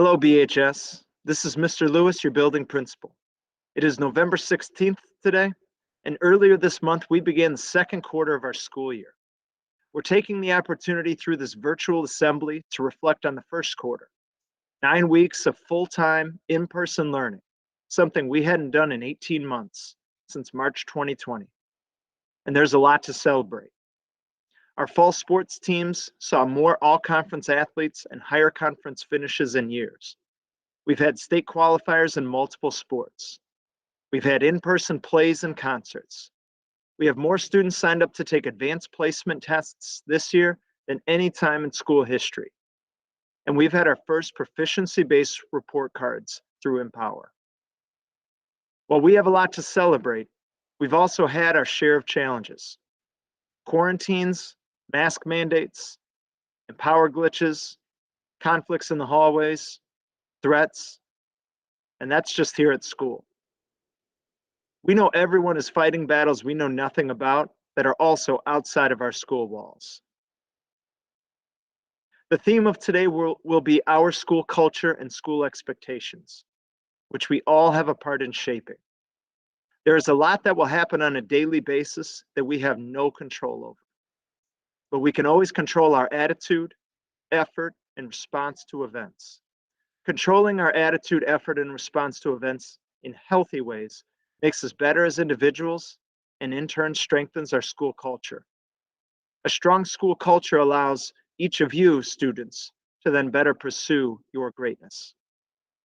Hello, BHS. This is Mr. Lewis, your building principal. It is November 16th today, and earlier this month, we began the second quarter of our school year. We're taking the opportunity through this virtual assembly to reflect on the first quarter. 9 weeks of full-time, in-person learning, something we hadn't done in 18 months since March 2020. And there's a lot to celebrate. Our fall sports teams saw more all-conference athletes and higher conference finishes in years. We've had state qualifiers in multiple sports. We've had in-person plays and concerts. We have more students signed up to take advanced placement tests this year than any time in school history. And we've had our first proficiency-based report cards through Empower. While we have a lot to celebrate, we've also had our share of challenges. Quarantines, mask mandates, Empower glitches, conflicts in the hallways, threats, and that's just here at school. We know everyone is fighting battles we know nothing about that are also outside of our school walls. The theme of today will be our school culture and school expectations, which we all have a part in shaping. There is a lot that will happen on a daily basis that we have no control over. But we can always control our attitude, effort, and response to events. Controlling our attitude, effort, and response to events in healthy ways makes us better as individuals and in turn strengthens our school culture. A strong school culture allows each of you students to then better pursue your greatness.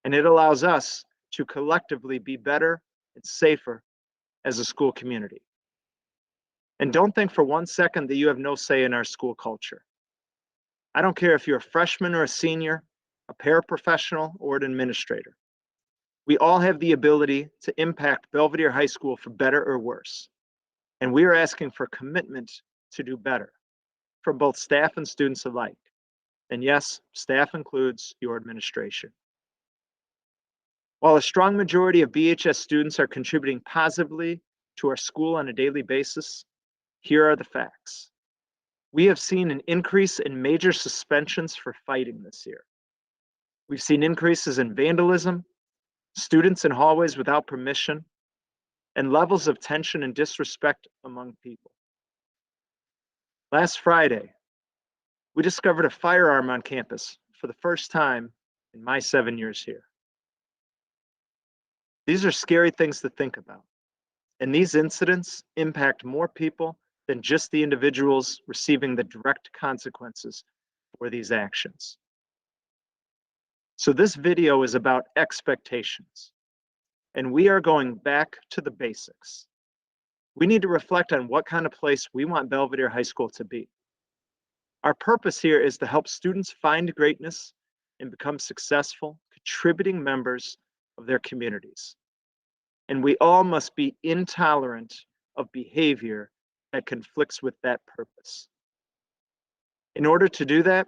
And it allows us to collectively be better and safer as a school community. And don't think for 1 second that you have no say in our school culture. I don't care if you're a freshman or a senior, a paraprofessional, or an administrator. We all have the ability to impact Belvedere High School for better or worse. And we are asking for commitment to do better from both staff and students alike. And yes, staff includes your administration. While a strong majority of BHS students are contributing positively to our school on a daily basis, here are the facts. We have seen an increase in major suspensions for fighting this year. We've seen increases in vandalism, students in hallways without permission, and levels of tension and disrespect among people. Last Friday, we discovered a firearm on campus for the first time in my 7 years here. These are scary things to think about, and these incidents impact more people than just the individuals receiving the direct consequences for these actions. So this video is about expectations, and we are going back to the basics. We need to reflect on what kind of place we want Belvedere High School to be. Our purpose here is to help students find greatness and become successful, contributing members of their communities. And we all must be intolerant of behavior that conflicts with that purpose. In order to do that,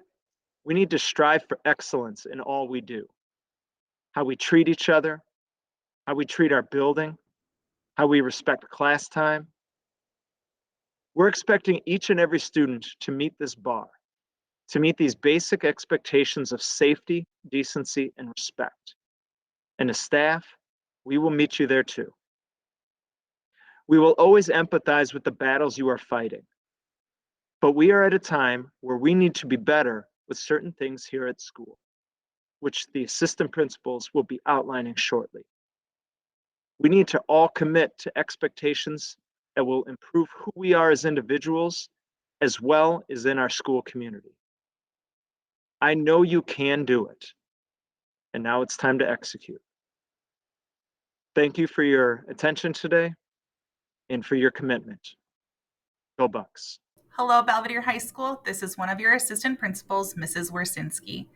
we need to strive for excellence in all we do. How we treat each other, how we treat our building, how we respect class time. We're expecting each and every student to meet this bar, to meet these basic expectations of safety, decency, and respect. And as staff, we will meet you there too. We will always empathize with the battles you are fighting. But we are at a time where we need to be better with certain things here at school, which the assistant principals will be outlining shortly. We need to all commit to expectations that will improve who we are as individuals, as well as in our school community. I know you can do it, and now it's time to execute. Thank you for your attention today and for your commitment. Go Bucks. Hello, Belvedere High School. This is one of your assistant principals, Mrs. Wersinski.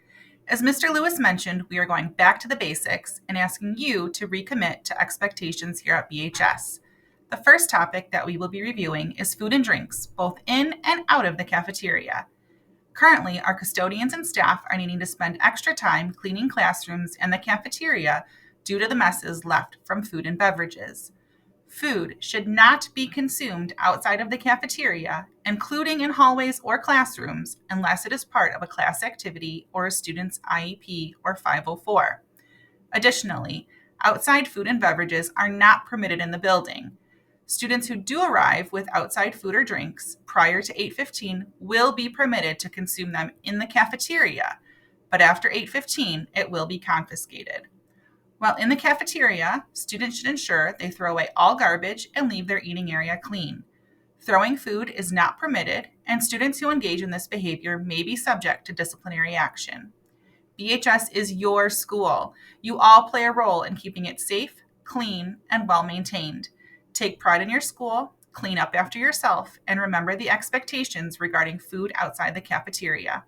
As Mr. Lewis mentioned, we are going back to the basics and asking you to recommit to expectations here at BHS. The first topic that we will be reviewing is food and drinks, both in and out of the cafeteria. Currently, our custodians and staff are needing to spend extra time cleaning classrooms and the cafeteria due to the messes left from food and beverages. Food should not be consumed outside of the cafeteria, including in hallways or classrooms, unless it is part of a class activity or a student's IEP or 504. Additionally, outside food and beverages are not permitted in the building. Students who do arrive with outside food or drinks prior to 8:15 will be permitted to consume them in the cafeteria, but after 8:15 it will be confiscated. While in the cafeteria, students should ensure they throw away all garbage and leave their eating area clean. Throwing food is not permitted, and students who engage in this behavior may be subject to disciplinary action. BHS is your school. You all play a role in keeping it safe, clean, and well maintained. Take pride in your school, clean up after yourself, and remember the expectations regarding food outside the cafeteria.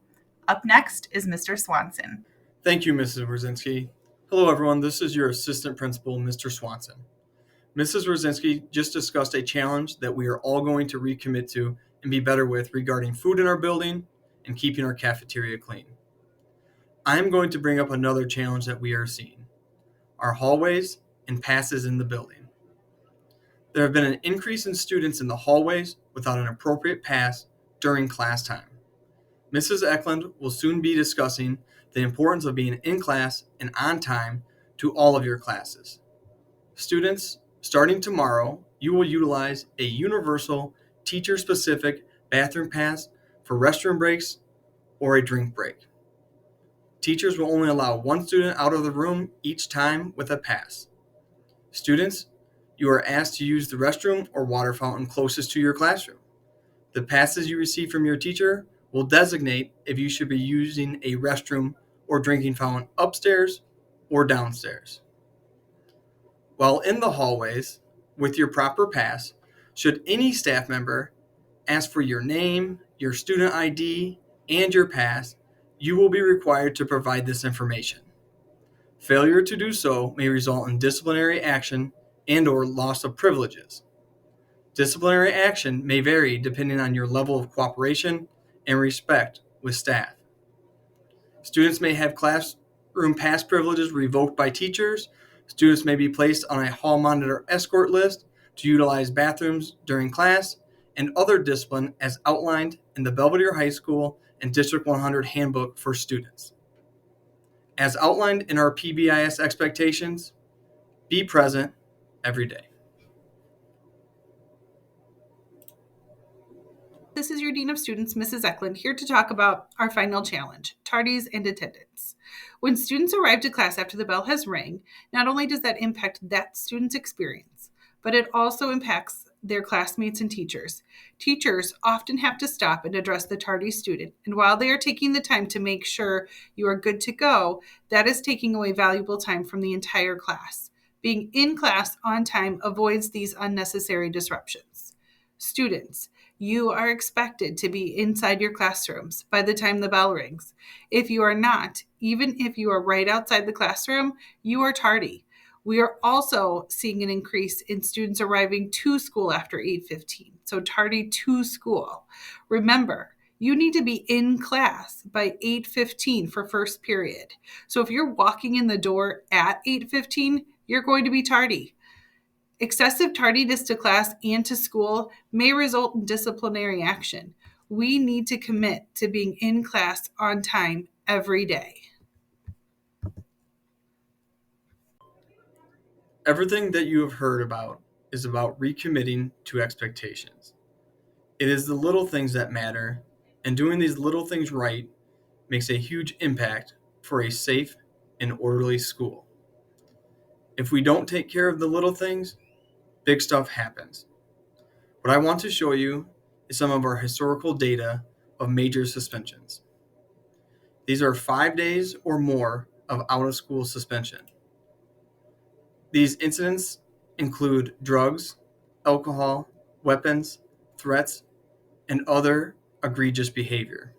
Up next is Mr. Swanson. Thank you, Mrs. Wrzinski. Hello, everyone. This is your assistant principal, Mr. Swanson. Mrs. Wrzinski just discussed a challenge that we are all going to recommit to and be better with regarding food in our building and keeping our cafeteria clean. I am going to bring up another challenge that we are seeing: our hallways and passes in the building. There have been an increase in students in the hallways without an appropriate pass during class time. Mrs. Eklund will soon be discussing the importance of being in class and on time to all of your classes. Students, starting tomorrow, you will utilize a universal teacher-specific bathroom pass for restroom breaks or a drink break. Teachers will only allow one student out of the room each time with a pass. Students, you are asked to use the restroom or water fountain closest to your classroom. The passes you receive from your teacher will designate if you should be using a restroom or drinking fountain upstairs or downstairs. While in the hallways, with your proper pass, should any staff member ask for your name, your student ID, and your pass, you will be required to provide this information. Failure to do so may result in disciplinary action and/or loss of privileges. Disciplinary action may vary depending on your level of cooperation and respect with staff. Students may have classroom pass privileges revoked by teachers. Students may be placed on a hall monitor escort list to utilize bathrooms during class, and other discipline as outlined in the Belvedere High School and District 100 Handbook for Students. As outlined in our PBIS expectations, be present every day. This is your Dean of Students, Mrs. Eklund, here to talk about our final challenge, tardies and attendance. When students arrive to class after the bell has rang, not only does that impact that student's experience, but it also impacts their classmates and teachers. Teachers often have to stop and address the tardy student, and while they are taking the time to make sure you are good to go, that is taking away valuable time from the entire class. Being in class on time avoids these unnecessary disruptions. Students, you are expected to be inside your classrooms by the time the bell rings. If you are not, even if you are right outside the classroom, you are tardy. We are also seeing an increase in students arriving to school after 8:15, so tardy to school. Remember, you need to be in class by 8:15 for first period. So if you're walking in the door at 8:15, you're going to be tardy. Excessive tardiness to class and to school may result in disciplinary action. We need to commit to being in class on time every day. Everything that you have heard about is about recommitting to expectations. It is the little things that matter, and doing these little things right makes a huge impact for a safe and orderly school. If we don't take care of the little things, big stuff happens. What I want to show you is some of our historical data of major suspensions. These are 5 days or more of out-of-school suspension. These incidents include drugs, alcohol, weapons, threats, and other egregious behavior.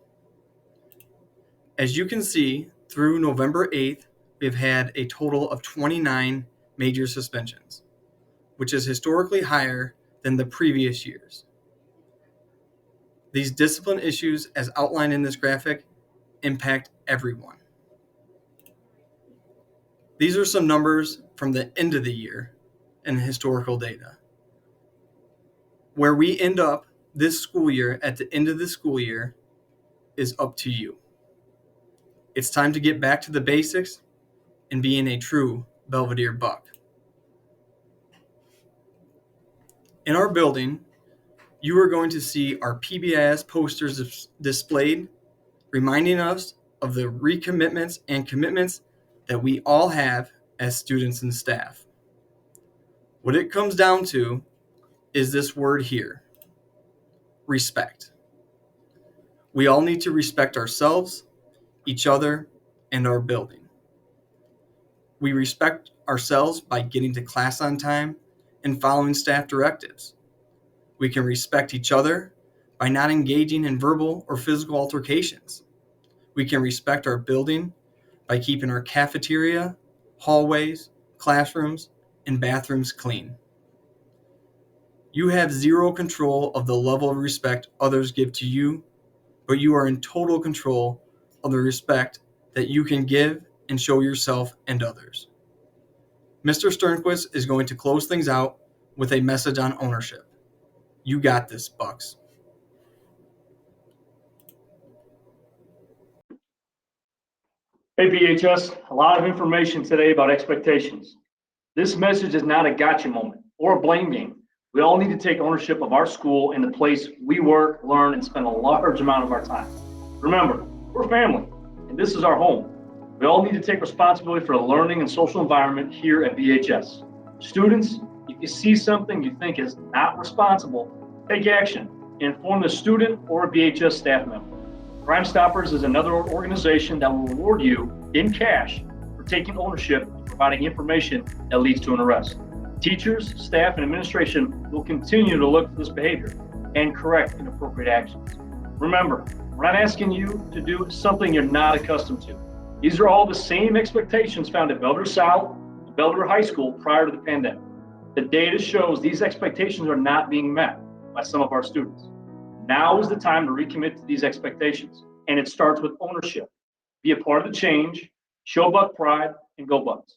As you can see, through November 8th, we've had a total of 29 major suspensions, which is historically higher than the previous years. These discipline issues, as outlined in this graphic, impact everyone. These are some numbers from the end of the year and historical data. Where we end up this school year, at the end of the school year, is up to you. It's time to get back to the basics and being a true Belvedere Buck. In our building, you are going to see our PBIS posters displayed, reminding us of the recommitments and commitments that we all have as students and staff. What it comes down to is this word here: respect. We all need to respect ourselves, each other, and our building. We respect ourselves by getting to class on time and following staff directives. We can respect each other by not engaging in verbal or physical altercations. We can respect our building by keeping our cafeteria, hallways, classrooms, and bathrooms clean. You have zero control of the level of respect others give to you, but you are in total control of the respect that you can give and show yourself and others. Mr. Sternquist is going to close things out with a message on ownership. You got this, Bucks. Hey, BHS, a lot of information today about expectations. This message is not a gotcha moment or a blame game. We all need to take ownership of our school and the place we work, learn, and spend a large amount of our time. Remember, we're family, and this is our home. We all need to take responsibility for the learning and social environment here at BHS. Students, if you see something you think is not responsible, take action and inform the student or a BHS staff member. Crime Stoppers is another organization that will reward you in cash for taking ownership and providing information that leads to an arrest. Teachers, staff, and administration will continue to look for this behavior and correct inappropriate actions. Remember, we're not asking you to do something you're not accustomed to. These are all the same expectations found at Belvedere South and Belvedere High School prior to the pandemic. The data shows these expectations are not being met by some of our students. Now is the time to recommit to these expectations, and it starts with ownership. Be a part of the change, show Buck pride, and go Bucks.